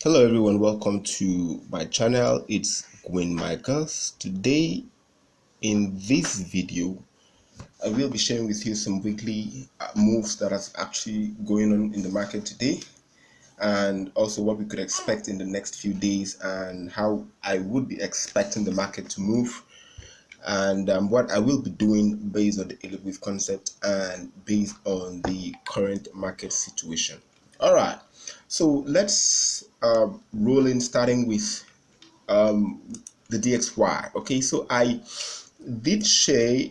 Hello everyone, welcome to my channel. It's Gwen Michaels. Today in this video I will be sharing with you some weekly moves that is actually going on in the market today, and also what we could expect in the next few days and how I would be expecting the market to move, and what I will be doing based on the Elliott wave concept and based on the current market situation. All right, so let's roll in, starting with the DXY. Okay, so I did share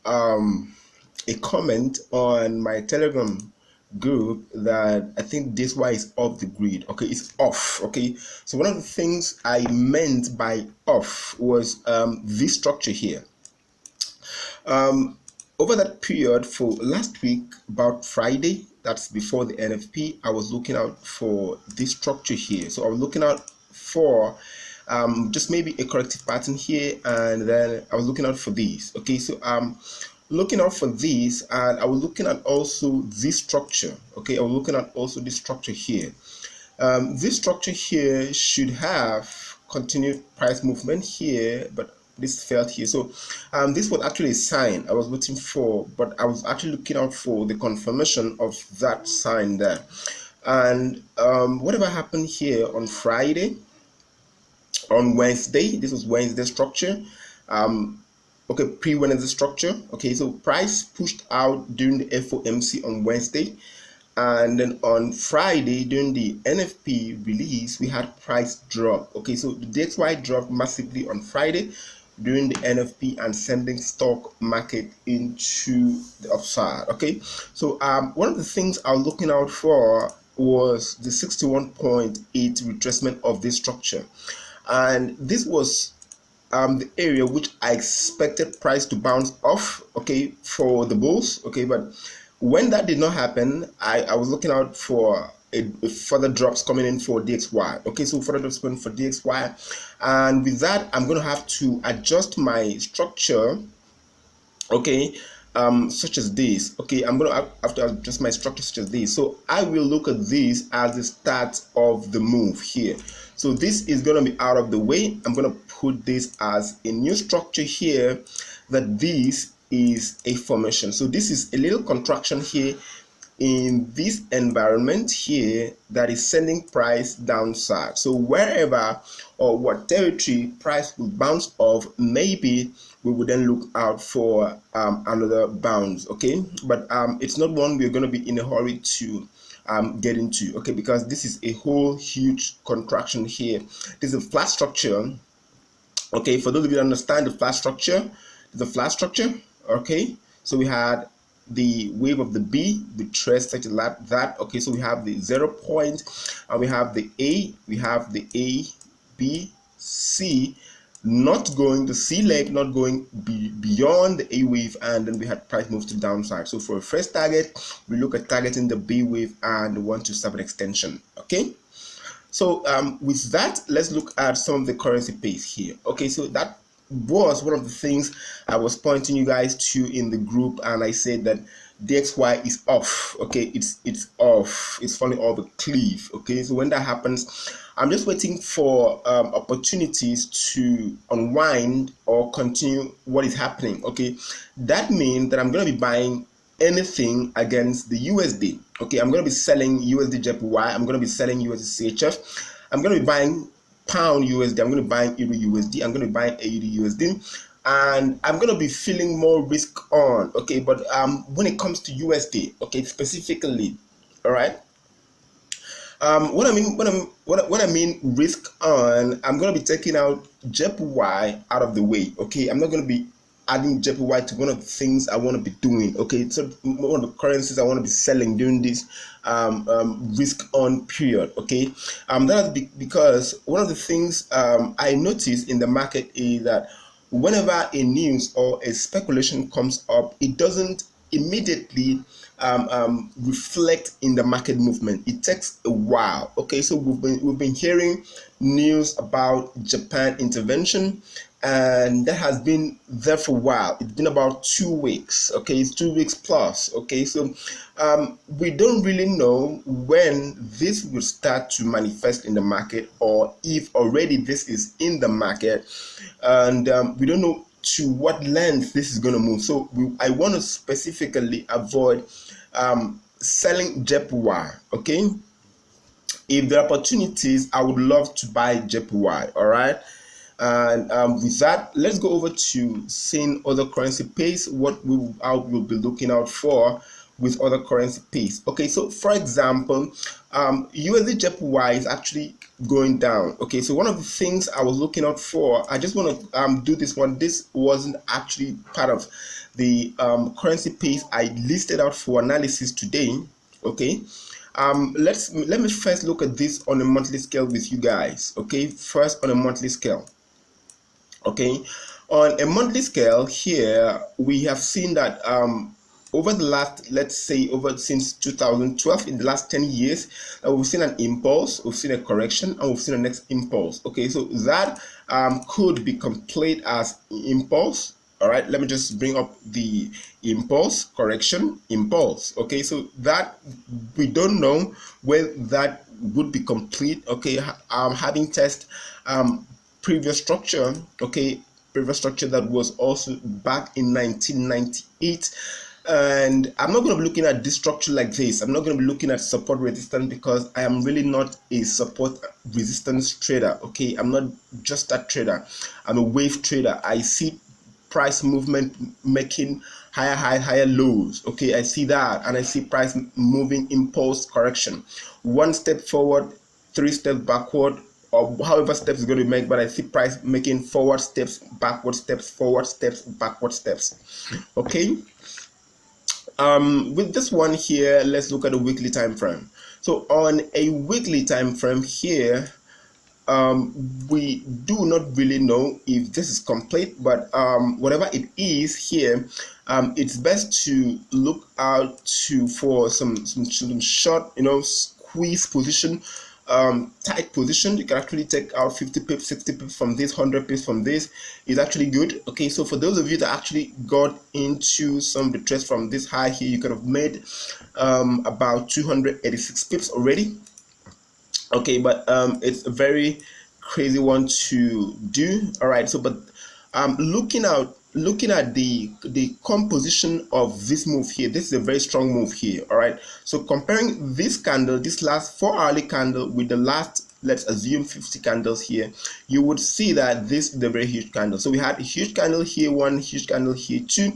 a comment on my Telegram group that I think DXY is off the grid. Okay, it's off. Okay, so one of the things I meant by off was this structure here. Over that period for last week, about Friday, that's before the NFP, I was looking out for this structure here. So I was looking out for just maybe a corrective pattern here, and then I was looking out for these. Okay, so looking out for these, and I was looking at also this structure. Okay, I was looking at also this structure here. This structure here should have continued price movement here, but this failed here. So this was actually a sign I was waiting for, but I was actually looking out for the confirmation of that sign there. And whatever happened here on Friday, on Wednesday, this was Wednesday structure, okay, pre-Wednesday structure. Okay, so price pushed out during the FOMC on Wednesday, and then on Friday during the NFP release we had price drop. Okay, so the DXY dropped massively on Friday during the NFP and sending stock market into the upside. Okay, so one of the things I was looking out for was the 61.8 retracement of this structure, and this was the area which I expected price to bounce off, okay, for the bulls. Okay, but when that did not happen, I was looking out for a further drops coming in for DXY. Okay, so further drops coming for DXY, and with that I'm going to have to adjust my structure, okay, such as this. Okay, I'm going to have to adjust my structure such as this. So I will look at this as the start of the move here. So this is going to be out of the way. I'm going to put this as a new structure here, that this is a formation. So this is a little contraction here in this environment here that is sending price downside. So wherever or what territory price will bounce off, maybe we would then look out for another bounce. Okay, but it's not one we're going to be in a hurry to get into. Okay, because this is a whole huge contraction here. This is a flat structure. Okay, for those of you that understand the flat structure, the flat structure. Okay, so we had the wave of the B, the trace such as that. Okay, so we have the 0 point, and we have the A, we have the A, B, C, not going, the C leg not going beyond the A wave, and then we had price moves to the downside. So for a first target, we look at targeting the B wave and the 127 extension. Okay, so with that, let's look at some of the currency pairs here. Okay, so that was one of the things I was pointing you guys to in the group, and I said that DXY is off. Okay, it's off, it's falling off a cliff. Okay, so when that happens, I'm just waiting for opportunities to unwind or continue what is happening. Okay, that means that I'm going to be buying anything against the USD. Okay, I'm going to be selling USDJPY, I'm going to be selling USDCHF, I'm going to be buying pound USD, I'm going to be buying Euro USD, I'm going to be buying AUDUSD, and I'm going to be feeling more risk on. Okay, but when it comes to USD, okay, specifically, all right, what I mean risk on, I'm going to be taking out JPY out of the way. Okay, I'm not going to be adding JPY to one of the things I want to be doing. Okay, so one of the currencies I want to be selling during this risk on period. Okay, that's because one of the things I notice in the market is that whenever a news or a speculation comes up, it doesn't immediately reflect in the market movement. It takes a while. Okay, so we've been hearing news about Japan intervention, and that has been there for a while. It's been about 2 weeks. Okay, it's 2 weeks plus. Okay, so we don't really know when this will start to manifest in the market, or if already this is in the market, and we don't know to what length this is going to move. So I want to specifically avoid selling JPY. Okay, if there are opportunities, I would love to buy JPY. All right. And with that, let's go over to seeing other currency pairs, what we'll be looking out for with other currency pairs. Okay, so for example, USDJPY is actually going down. Okay, so one of the things I was looking out for, I just want to do this one. This wasn't actually part of the currency pairs I listed out for analysis today. Okay, let me first look at this on a monthly scale with you guys. Okay, first on a monthly scale. Okay, on a monthly scale here, we have seen that over the last, let's say, since 2012, in the last 10 years, we've seen an impulse, we've seen a correction, and we've seen a next impulse. Okay, so that could be complete as impulse. All right, let me just bring up the impulse, correction, impulse. Okay, so that we don't know whether that would be complete. Okay, having test previous structure. Okay, previous structure that was also back in 1998. And I'm not going to be looking at this structure like this. I'm not going to be looking at support resistance, because I am really not a support resistance trader. Okay, I'm not just that trader. I'm a wave trader. I see price movement making higher highs, higher lows. Okay, I see that, and I see price moving impulse correction, 1 step forward, 3 steps backward, or however steps is going to make, but I see price making forward steps, backward steps, forward steps, backward steps. Okay, with this one here, let's look at the weekly time frame. So on a weekly time frame here, we do not really know if this is complete, but whatever it is here, it's best to look out for some short, squeeze position, tight position. You can actually take out 50 pips, 60 pips from this, 100 pips from this. Is actually good. Okay, so for those of you that actually got into some of the trades from this high here, you could have made about 286 pips already. Okay, but it's a very crazy one to do. All right, so but looking at the composition of this move here, this is a very strong move here. All right, so comparing this candle, this last 4-hourly candle, with the last, let's assume 50 candles here, you would see that this is a very huge candle. So we had a huge candle here, one huge candle here, two,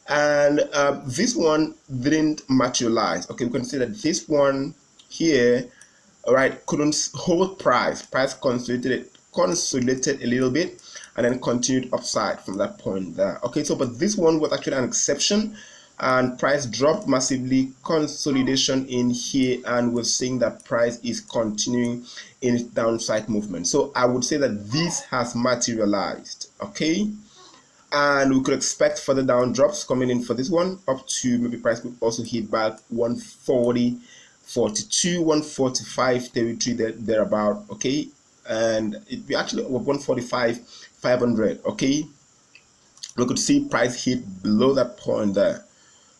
and this one didn't materialize. Okay, we can see that this one here, all right, couldn't hold price consolidated a little bit, and then continued upside from that point there. Okay, so but this one was actually an exception, and price dropped massively, consolidation in here, and we're seeing that price is continuing in its downside movement. So I would say that this has materialized. Okay, and we could expect further down drops coming in for this one, up to maybe price could also hit back 140, 42, 145 territory thereabout. Okay, and it be actually 145, 500. Okay, we could see price hit below that point there.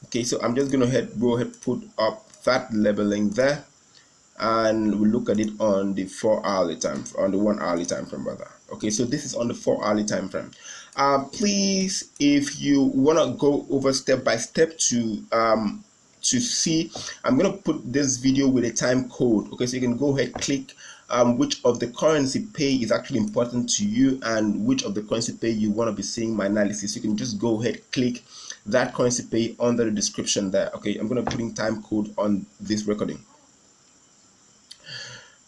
Okay, so I'm just gonna go ahead put up that leveling there, and we'll look at it on the 4-hourly time, on the 1-hourly time frame rather. Okay, so this is on the 4-hourly time frame. Please, if you want to go over step by step to see, I'm going to put this video with a time code. Okay, so you can go ahead, click which of the currency pair is actually important to you, and which of the currency pair you want to be seeing my analysis. You can just go ahead, click that currency pair under the description there. Okay, I'm going to put in time code on this recording.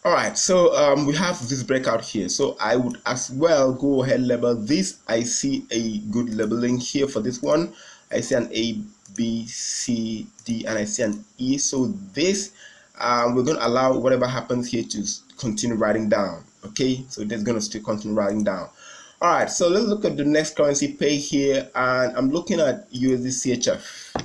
All right, so we have this breakout here, so I would as well go ahead label this. I see a good labeling here for this one. I see an A, B, C, D, and I see an E. So this we're going to allow whatever happens here to continue writing down. Okay, so that's going to still continue writing down. All right, so let's look at the next currency pair here, and I'm looking at USDCHF.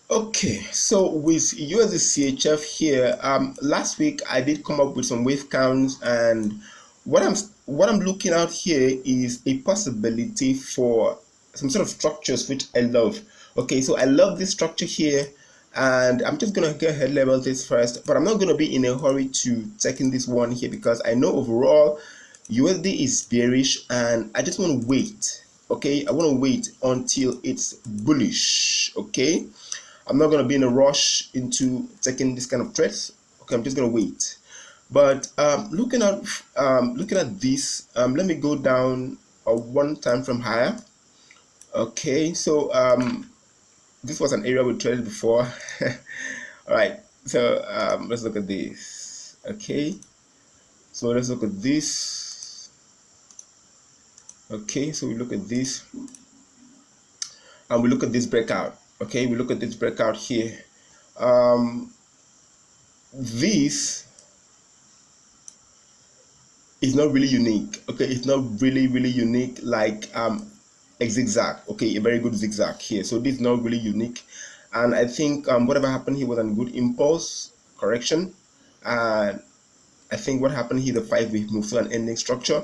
Okay, so with USDCHF here, last week I did come up with some wave counts, and what I'm what I'm looking at here is a possibility for some sort of structures which I love. Okay, so I love this structure here, and I'm just gonna go ahead level this first, but I'm not gonna be in a hurry to take in this one here because I know overall USD is bearish and I just want to wait. Okay, I want to wait until it's bullish. Okay, I'm not gonna be in a rush into taking this kind of trades. Okay, I'm just gonna wait. But looking at this, let me go down one time from higher. Okay, so this was an area we traded before. All right, so let's look at this. Okay, so let's look at this. Okay, so we look at this and we look at this breakout. Okay, we look at this breakout here. This is not really unique. Okay, it's not really unique like a zigzag. Okay, a very good zigzag here. So this is not really unique, and I think whatever happened here was a good impulse correction, and I think what happened here, the 5-week move to an ending structure,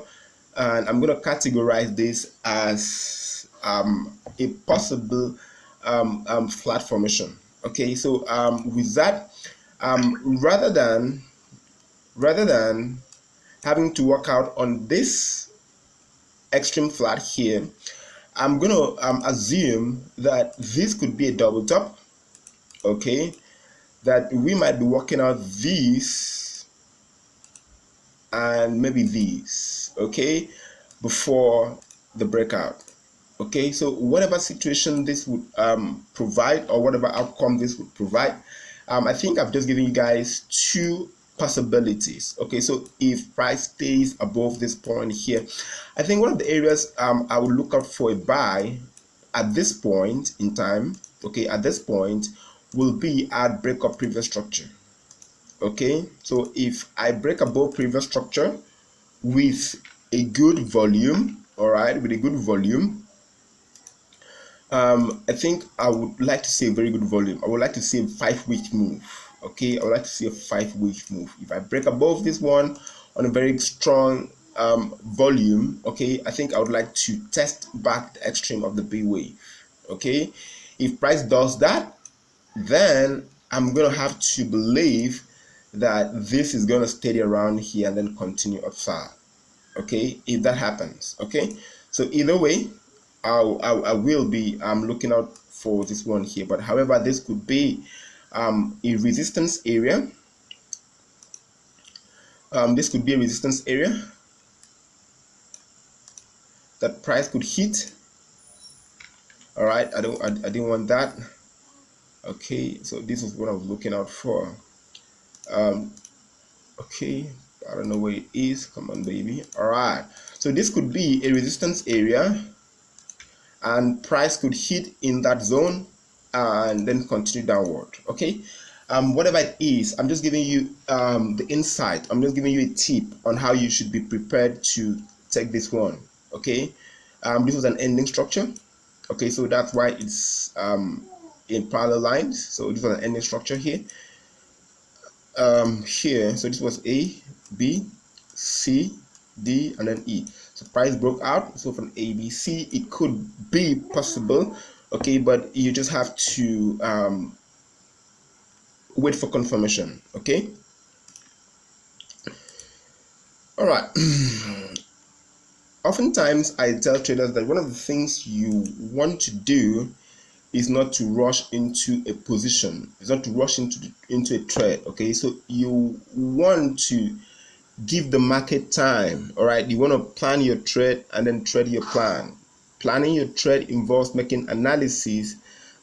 and I'm going to categorize this as a possible flat formation. Okay, so with that, rather than having to work out on this extreme flat here, I'm going to assume that this could be a double top. Okay, that we might be working out these and maybe these, okay, before the breakout. Okay, so whatever situation this would provide, or whatever outcome this would provide, I think I've just given you guys two possibilities. Okay, so if price stays above this point here, I think one of the areas I would look out for a buy at this point in time, okay, at this point, will be at break up previous structure. Okay, so if I break above previous structure with a good volume, all right, with a good volume, I think I would like to see a very good volume. I would like to see a 5-week move. Okay, I would like to see a 5-week move. If I break above this one on a very strong volume, okay, I think I would like to test back the extreme of the B wave. Okay, if price does that, then I'm gonna have to believe that this is gonna steady around here and then continue upside. Okay, if that happens. Okay, so either way, I will be looking out for this one here. But however, this could be a resistance area. This could be a resistance area that price could hit. All right, I didn't want that. Okay, so this is what I was looking out for. Okay, I don't know where it is. Come on, baby. All right, so this could be a resistance area, and price could hit in that zone and then continue downward. Okay, whatever it is, I'm just giving you the insight. I'm just giving you a tip on how you should be prepared to take this one. Okay, this was an ending structure. Okay, so that's why it's in parallel lines. So this was an ending structure here. Here, so this was A, B, C, D, and then E. So price broke out. So from A, B, C, it could be possible. Okay, but you just have to wait for confirmation. Okay. All right. Oftentimes, I tell traders that one of the things you want to do is not to rush into a position. It's not to rush into a trade. Okay, so you want to give the market time. All right, you want to plan your trade and then trade your plan. Planning your trade involves making analysis,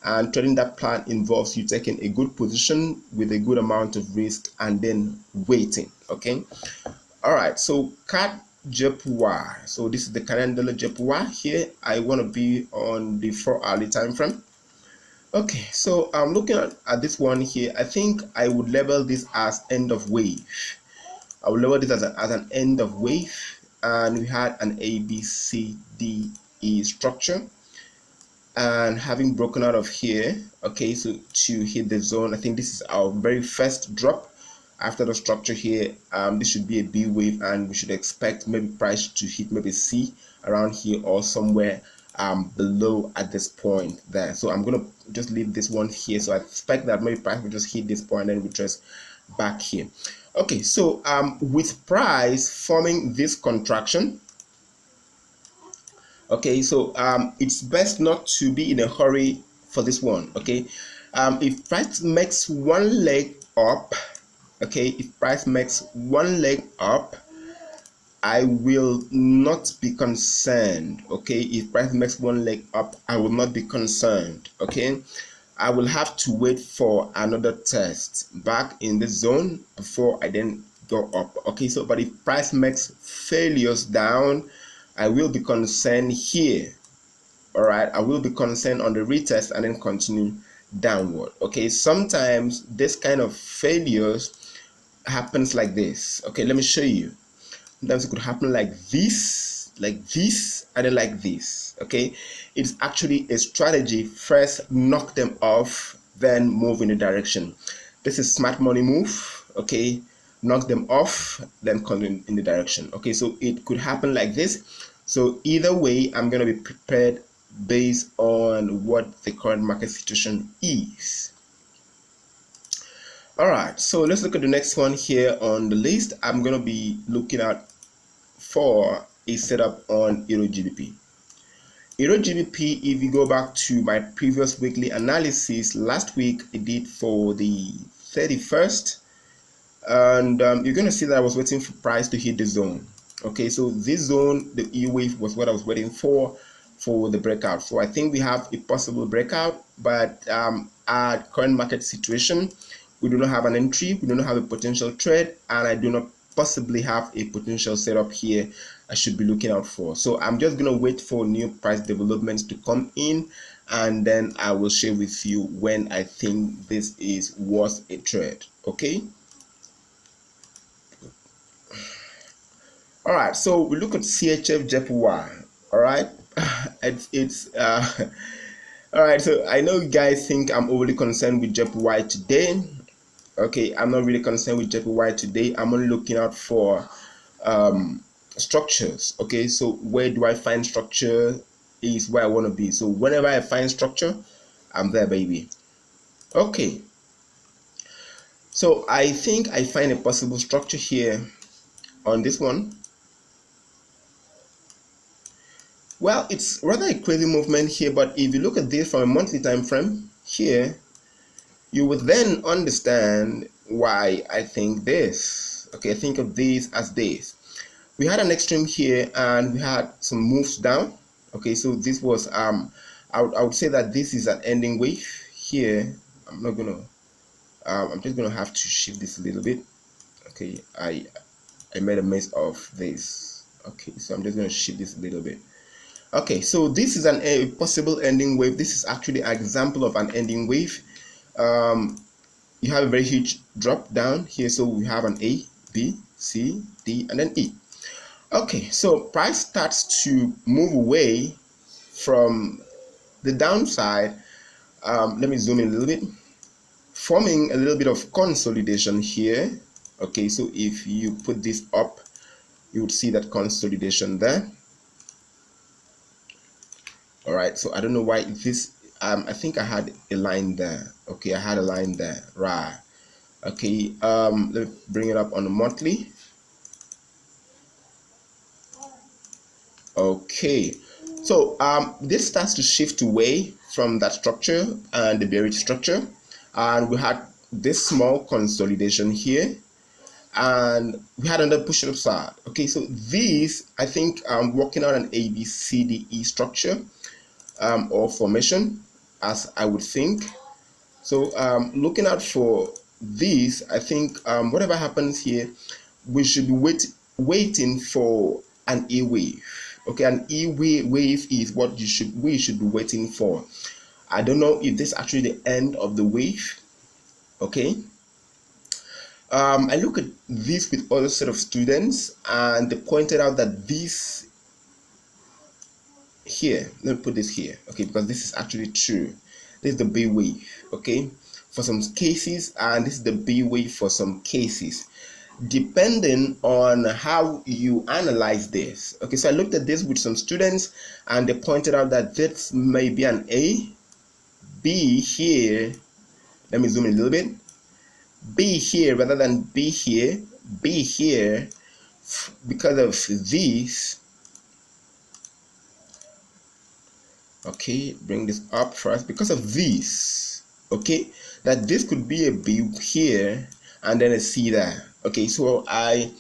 and trading that plan involves you taking a good position with a good amount of risk and then waiting. Okay. All right, so CADJPY. So this is the Canadian dollar JPY here. I want to be on the 4-hourly time frame. Okay, so I'm looking at this one here. I think I would label this as end of wave. I will label this as an end of wave, and we had an A, B, C, D, E structure, and having broken out of here, okay, so to hit the zone, I think this is our very first drop. After the structure here, this should be a B wave, and we should expect maybe price to hit maybe C around here or somewhere below at this point there. So I'm gonna just leave this one here. So I expect that maybe price will just hit this point and retrace back here. Okay, so with price forming this contraction, okay, so it's best not to be in a hurry for this one. Okay, if price makes one leg up, okay, if price makes one leg up, I will not be concerned. Okay, if price makes one leg up, I will not be concerned. Okay, I will have to wait for another test back in the zone before I then go up. Okay, so but if price makes failures down, I will be concerned here. All right, I will be concerned on the retest and then continue downward. Okay, sometimes this kind of failures happens like this. Okay, let me show you. Sometimes it could happen like this, and then like this. Okay, it's actually a strategy. First knock them off, then move in the direction. This is smart money move. Okay, knock them off, then continue in the direction. Okay, so it could happen like this. So either way, I'm going to be prepared based on what the current market situation is. All right, so let's look at the next one here on the list. I'm going to be looking at for a setup on EURGBP. EURGBP, if you go back to my previous weekly analysis last week, I did for the 31st, and you're going to see that I was waiting for price to hit the zone. Okay, so this zone, the E wave, was what I was waiting for the breakout. So I think we have a possible breakout, but at current market situation, we do not have an entry, we do not have a potential trade, and I do not possibly have a potential setup here I should be looking out for. So I'm just going to wait for new price developments to come in, and then I will share with you when I think this is worth a trade. Okay. All right, so we look at CHFJPY. All right, it's all right. So I know you guys think I'm overly concerned with JPY today. Okay, I'm not really concerned with JPY today. I'm only looking out for structures. Okay, so where do I find structure is where I want to be. So whenever I find structure, I'm there, baby. Okay, so I think I find a possible structure here on this one. Well, it's rather a crazy movement here, but if you look at this from a monthly time frame here, you would then understand why I think this. Okay, think of this as this. We had an extreme here and we had some moves down. Okay, so this was I would say that this is an ending wave here. I'm just gonna have to shift this a little bit. Okay, I made a mess of this. Okay, so I'm just gonna shift this a little bit. Okay, so this is a possible ending wave. This is actually an example of an ending wave. You have a very huge drop down here, so we have an A, B, C, D, and then E. Okay, so price starts to move away from the downside. Let me zoom in a little bit, forming a little bit of consolidation here. Okay, so if you put this up, you would see that consolidation there. All right, so I don't know why this I think I had a line there. Okay, I had a line there, right? Okay, let me bring it up on the monthly. Okay, so this starts to shift away from that structure and the bearish structure, and we had this small consolidation here, and we had another push upside. Okay, so this, I think I'm working on an ABCDE structure or formation, as I would think. So looking out for this, I think whatever happens here, we should be waiting for an E wave. Okay, an E wave is what we should be waiting for. I don't know if this is actually the end of the wave. Okay, I look at this with other set of students, and they pointed out that this here, let me put this here, okay, because this is actually true. This is the B wave. Okay, for some cases, and this is the B wave for some cases, depending on how you analyze this. Okay, so I looked at this with some students and they pointed out that this may be an A, B here, let me zoom in a little bit, B here rather than B here, B here, because of these. Okay, bring this up first, because of this. Okay, that this could be a B here and then a C there. Okay, so I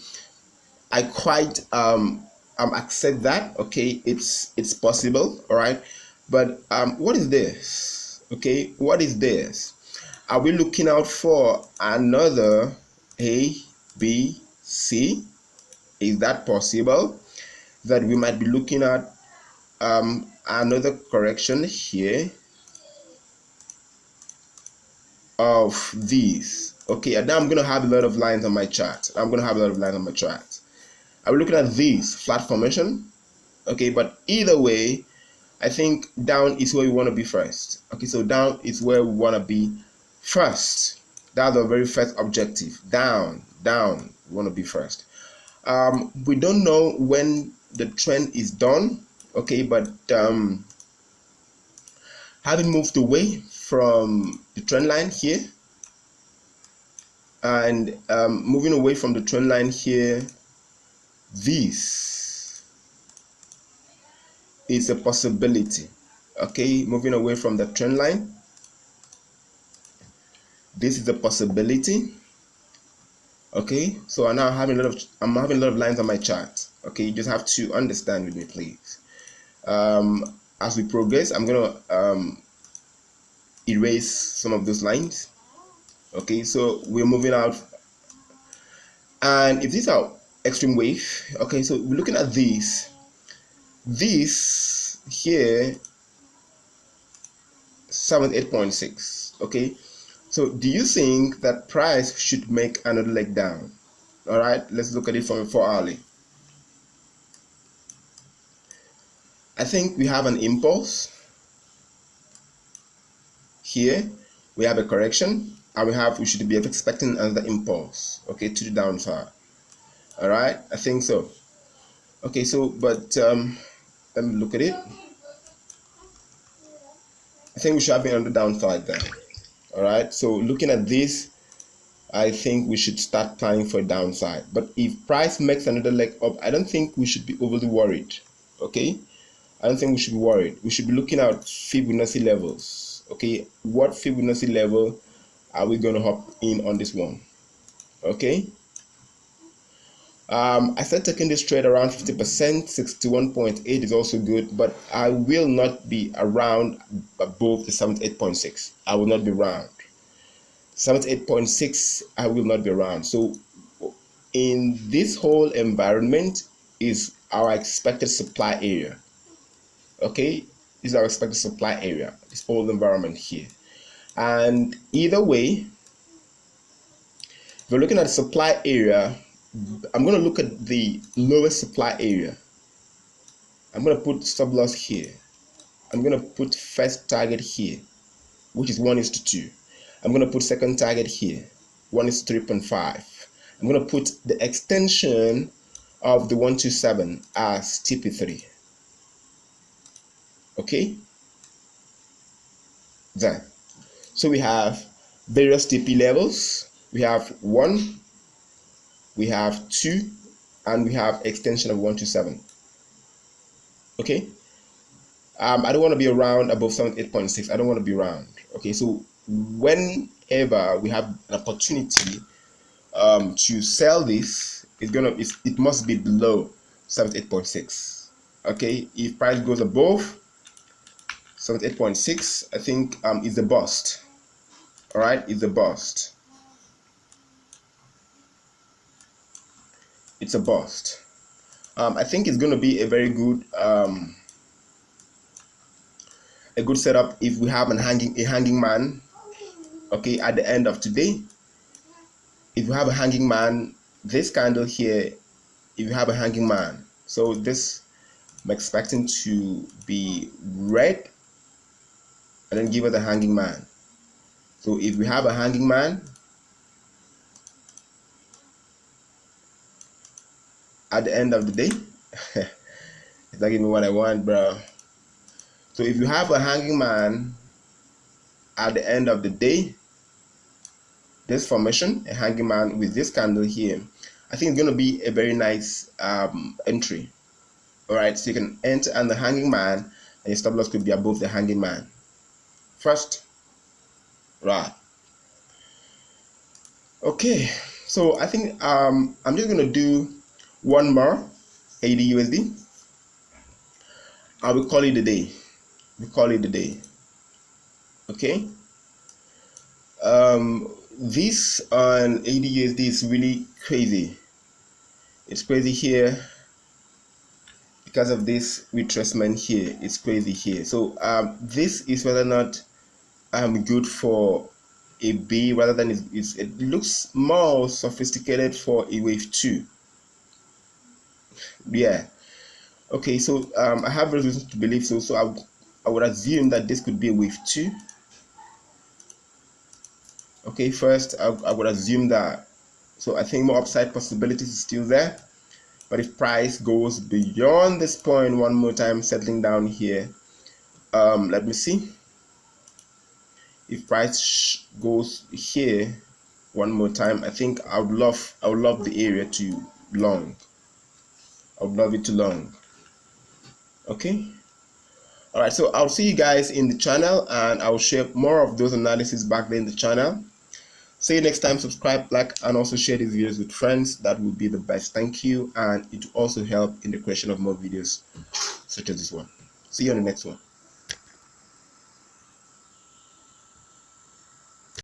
quite accept that. Okay, it's possible. All right, but what is this? Okay, what is this? Are we looking out for another A, B, C? Is that possible? That we might be looking at another correction here of these. Okay, and now I'm going to have a lot of lines on my chart. I'm going to have a lot of lines on my chart. I'm looking at these flat formation. Okay, but either way, I think down is where we want to be first. Okay, so down is where we want to be first. That's the very first objective. Down, we want to be first. We don't know when the trend is done. Okay, but having moved away from the trend line here and moving away from the trend line here, this is a possibility. Okay, moving away from the trend line, this is a possibility. Okay, so I'm having a lot of lines on my chart. Okay, you just have to understand with me, please. As we progress, I'm gonna erase some of those lines. Okay, so we're moving out, and if these are extreme wave, okay, so we're looking at this here, 78.6. okay, so do you think that price should make another leg down? All right, let's look at it from a 4-hourly. I think we have an impulse here, we have a correction, and we should be expecting another impulse, okay, to the downside. All right, I think so. Okay, so but let me look at it. I think we should have been on the downside there. All right, so looking at this, I think we should start planning for a downside. But if price makes another leg up, I don't think we should be overly worried. Okay, I don't think we should be worried. We should be looking at Fibonacci levels. Okay, what Fibonacci level are we going to hop in on this one? Okay, I started taking this trade around 50%. 61.8 is also good, but I will not be around above the 78.6. I will not be around 78.6. I will not be around. So in this whole environment is our expected supply area. Okay, this is our expected supply area, this whole environment here. And either way, if we're looking at the supply area, I'm going to look at the lowest supply area. I'm going to put stop loss here. I'm going to put first target here, which is 1:2. I'm going to put second target here, 1:3.5. I'm going to put the extension of the 127 as TP3. Okay, there. So we have various TP levels. We have 1, we have 2, and we have extension of 127. Okay, I don't want to be around above 78.6. I don't want to be around. Okay, so whenever we have an opportunity to sell this, it must be below 78.6. Okay, if price goes above 78.6, I think is a bust. All right, it's a bust. It's a bust. I think it's going to be a very good setup if we have a hanging man. Okay, at the end of today, if you have a hanging man, this candle here, if you have a hanging man, so this I'm expecting to be red and then give it a hanging man. So if we have a hanging man at the end of the day, it's not giving me what I want, bro. So if you have a hanging man at the end of the day, this formation, a hanging man with this candle here, I think it's going to be a very nice entry. All right, so you can enter on the hanging man, and your stop loss could be above the hanging man first, right? Okay, so I think I'm just going to do one more AUDUSD. I will call it a day. We call it a day. Okay. This on AUDUSD is really crazy. It's crazy here because of this retracement here. It's crazy here. So this is whether or not good for a B rather than it looks more sophisticated for a wave 2. Yeah. Okay, so I have reasons to believe so. So I would assume that this could be a wave 2. Okay, first I would assume that. So I think more upside possibilities is still there. But if price goes beyond this point one more time, settling down here, let me see. If price goes here one more time, I think I would love the area to long. I would love it to long. Okay. All right. So I'll see you guys in the channel, and I'll share more of those analyses back there in the channel. See you next time. Subscribe, like, and also share these videos with friends. That would be the best. Thank you, and it will also help in the creation of more videos such as this one. See you on the next one.